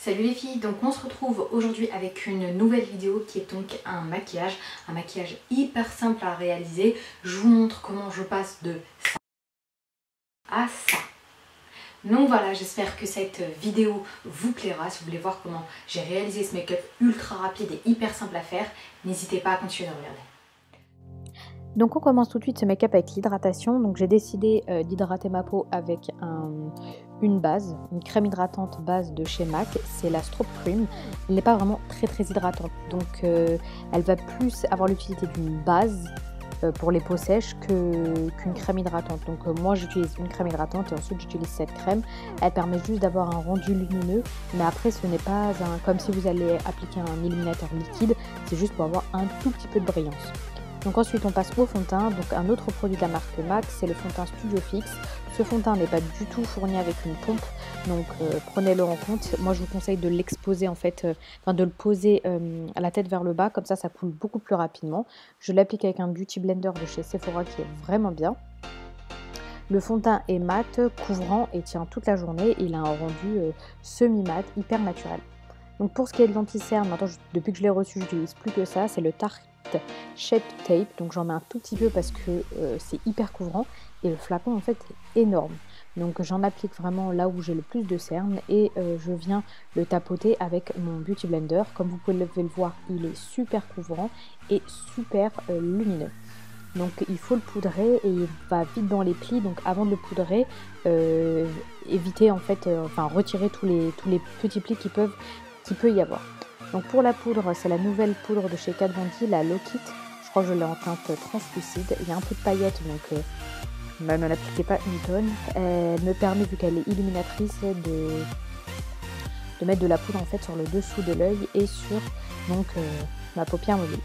Salut les filles, donc on se retrouve aujourd'hui avec une nouvelle vidéo qui est donc un maquillage hyper simple à réaliser. Je vous montre comment je passe de ça à ça. Donc voilà, j'espère que cette vidéo vous plaira. Si vous voulez voir comment j'ai réalisé ce make-up ultra rapide et hyper simple à faire, n'hésitez pas à continuer de regarder. Donc on commence tout de suite ce make-up avec l'hydratation. Donc j'ai décidé d'hydrater ma peau avec une base, une crème hydratante base de chez MAC. C'est la Strobe Cream. Elle n'est pas vraiment très hydratante. Donc elle va plus avoir l'utilité d'une base pour les peaux sèches qu'une crème hydratante. Donc moi j'utilise une crème hydratante et ensuite j'utilise cette crème. Elle permet juste d'avoir un rendu lumineux. Mais après ce n'est pas comme si vous allez appliquer un illuminateur liquide. C'est juste pour avoir un tout petit peu de brillance. Donc ensuite on passe au fond de teint, donc un autre produit de la marque MAC, c'est le fond de teint Studio Fix. Ce fond de teint n'est pas du tout fourni avec une pompe, donc prenez-le en compte. Moi je vous conseille de l'exposer en fait, de le poser à la tête vers le bas, comme ça coule beaucoup plus rapidement. Je l'applique avec un Beauty Blender de chez Sephora qui est vraiment bien. Le fond de teint est mat, couvrant et tient toute la journée. Il a un rendu semi-mat, hyper naturel. Donc pour ce qui est de l'anti-cerne, maintenant depuis que je l'ai reçu, je n'utilise plus que ça, c'est le Tarte Shape Tape. Donc j'en mets un tout petit peu parce que c'est hyper couvrant et le flacon en fait est énorme. Donc j'en applique vraiment là où j'ai le plus de cernes et je viens le tapoter avec mon Beauty Blender. Comme vous pouvez le voir, il est super couvrant et super lumineux. Donc il faut le poudrer et il va vite dans les plis. Donc avant de le poudrer, évitez en fait, retirer tous les petits plis qui peut y avoir. Donc pour la poudre, c'est la nouvelle poudre de chez Kat Von D, la Low Kit. Je crois que je l'ai en teinte translucide. Il y a un peu de paillettes, donc ne l'appliquez pas une tonne. Elle me permet, vu qu'elle est illuminatrice, de mettre de la poudre en fait sur le dessous de l'œil et sur ma paupière mobile.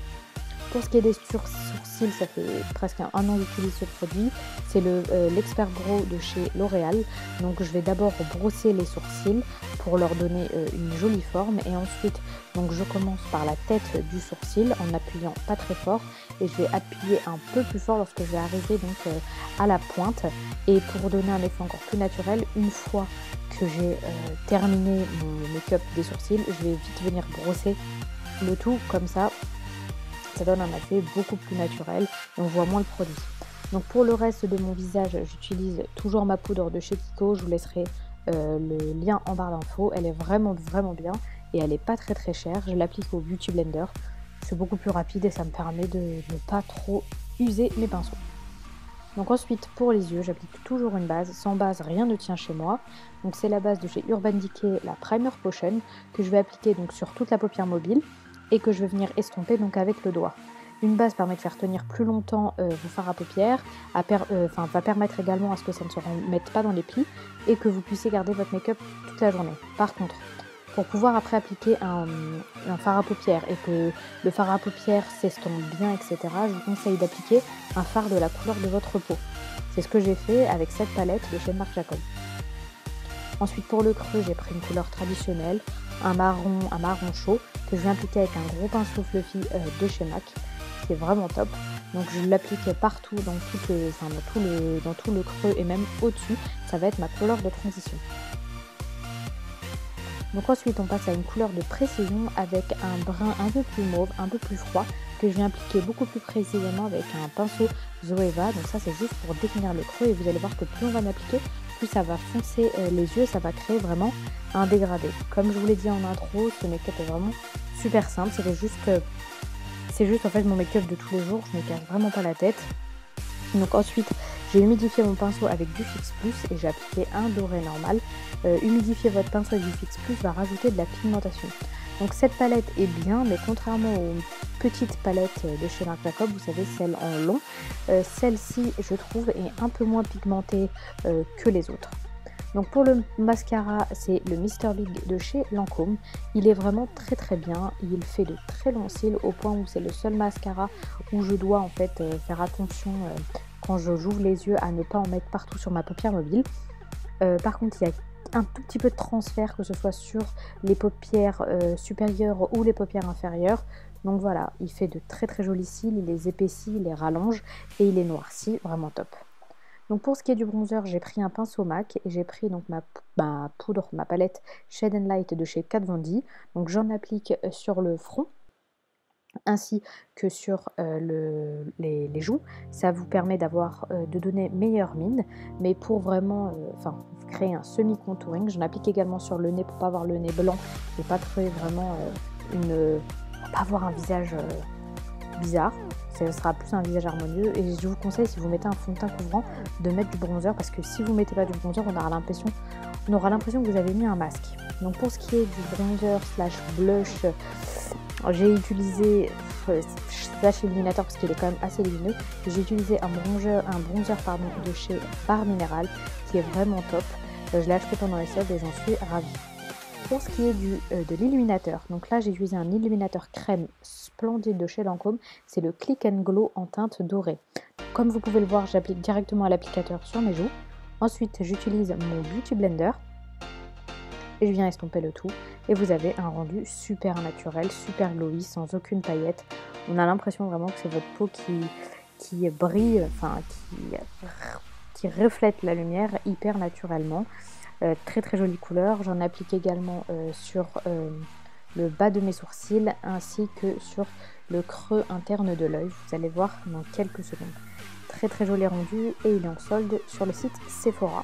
Pour ce qui est des sourcils, ça fait presque un an que j'utilise ce produit. C'est l'Expert Brow de chez L'Oréal. Donc je vais d'abord brosser les sourcils pour leur donner une jolie forme. Et ensuite, donc je commence par la tête du sourcil en appuyant pas très fort. Et je vais appuyer un peu plus fort lorsque je vais arriver à la pointe. Et pour donner un effet encore plus naturel, une fois que j'ai terminé mon make-up des sourcils, je vais vite venir brosser le tout comme ça. Ça donne un effet beaucoup plus naturel et on voit moins le produit. Donc pour le reste de mon visage, j'utilise toujours ma poudre de chez Kiko. Je vous laisserai le lien en barre d'infos. Elle est vraiment bien et elle n'est pas très chère. Je l'applique au Beauty Blender. C'est beaucoup plus rapide et ça me permet de ne pas trop user mes pinceaux. Donc ensuite pour les yeux, j'applique toujours une base. Sans base, rien ne tient chez moi. Donc c'est la base de chez Urban Decay, la Primer Potion, que je vais appliquer donc sur toute la paupière mobile et que je vais venir estomper donc avec le doigt. Une base permet de faire tenir plus longtemps vos fards à paupières, va permettre également à ce que ça ne se remette pas dans les plis et que vous puissiez garder votre make-up toute la journée. Par contre, pour pouvoir après appliquer un fard à paupières et que le fard à paupières s'estompe bien, etc., je vous conseille d'appliquer un fard de la couleur de votre peau. C'est ce que j'ai fait avec cette palette de chez Marc Jacob. Ensuite pour le creux, j'ai pris une couleur traditionnelle, un marron chaud, que je vais appliquer avec un gros pinceau fluffy de chez MAC, qui est vraiment top. Donc je l'applique partout dans tout le creux et même au-dessus. Ça va être ma couleur de transition. Donc ensuite on passe à une couleur de précision avec un brun un peu plus mauve, un peu plus froid, que je vais appliquer beaucoup plus précisément avec un pinceau Zoeva. Donc ça c'est juste pour définir le creux et vous allez voir que plus on va l'appliquer, plus ça va foncer les yeux, ça va créer vraiment un dégradé. Comme je vous l'ai dit en intro, ce make-up est vraiment super simple, c'est juste en fait mon make-up de tous les jours, je ne me casse vraiment pas la tête. Donc ensuite j'ai humidifié mon pinceau avec du Fix Plus et j'ai appliqué un doré normal. Humidifier votre pinceau avec du Fix Plus va rajouter de la pigmentation. Donc cette palette est bien, mais contrairement aux petites palettes de chez Marc Jacob, vous savez, celle en long, celle-ci je trouve est un peu moins pigmentée que les autres. Donc pour le mascara, c'est le Mr Big de chez Lancôme. Il est vraiment très bien, il fait de très longs cils au point où c'est le seul mascara où je dois en fait faire attention quand j'ouvre les yeux à ne pas en mettre partout sur ma paupière mobile. Par contre, il y a un tout petit peu de transfert, que ce soit sur les paupières supérieures ou les paupières inférieures. Donc voilà, il fait de très jolis cils, il les épaissit, il les rallonge et il les noircit, vraiment top. Donc pour ce qui est du bronzer, j'ai pris un pinceau MAC et j'ai pris donc ma poudre, ma palette Shade and Light de chez Kat Von D. Donc j'en applique sur le front ainsi que sur les joues. Ça vous permet de donner meilleure mine, mais pour vraiment créer un semi-contouring, j'en applique également sur le nez pour pas avoir le nez blanc et pas créer vraiment pas avoir un visage bizarre. Ce sera plus un visage harmonieux, et je vous conseille, si vous mettez un fond de teint couvrant, de mettre du bronzer, parce que si vous mettez pas du bronzer, on aura l'impression que vous avez mis un masque. Donc pour ce qui est du bronzer slash blush, j'ai utilisé slash illuminateur parce qu'il est quand même assez lumineux. J'ai utilisé un bronzer de chez Barre Minéral qui est vraiment top. Je l'ai acheté pendant les soldes et j'en suis ravie. Pour ce qui est de l'illuminateur, donc là j'ai utilisé un illuminateur crème splendide de chez Lancôme, c'est le Click and Glow en teinte dorée. Comme vous pouvez le voir, j'applique directement à l'applicateur sur mes joues. Ensuite j'utilise mon Beauty Blender et je viens estomper le tout, et vous avez un rendu super naturel, super glowy, sans aucune paillette. On a l'impression vraiment que c'est votre peau qui brille, qui reflète la lumière hyper naturellement. Très très jolie couleur. J'en applique également sur le bas de mes sourcils ainsi que sur le creux interne de l'œil. Vous allez voir dans quelques secondes. Très très joli rendu, et il est en solde sur le site Sephora.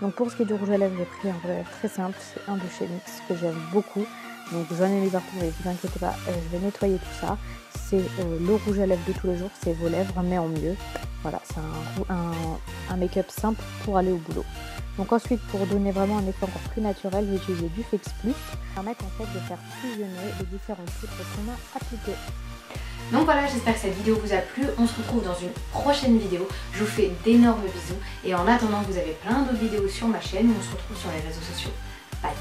Donc pour ce qui est du rouge à lèvres, j'ai pris un rouge à lèvres très simple, c'est un de chez NYX que j'aime beaucoup. Donc j'en ai mis partout, mais ne vous inquiétez pas, je vais nettoyer tout ça. C'est le rouge à lèvres de tous les jours, c'est vos lèvres mais en mieux. Voilà, c'est un make-up simple pour aller au boulot. Donc ensuite, pour donner vraiment un effet encore plus naturel, j'ai utilisé du Fix Plus, qui permet en fait de faire fusionner les différentes poudres qu'on a appliquées. Donc voilà, j'espère que cette vidéo vous a plu. On se retrouve dans une prochaine vidéo. Je vous fais d'énormes bisous. Et en attendant, vous avez plein d'autres vidéos sur ma chaîne. On se retrouve sur les réseaux sociaux. Bye!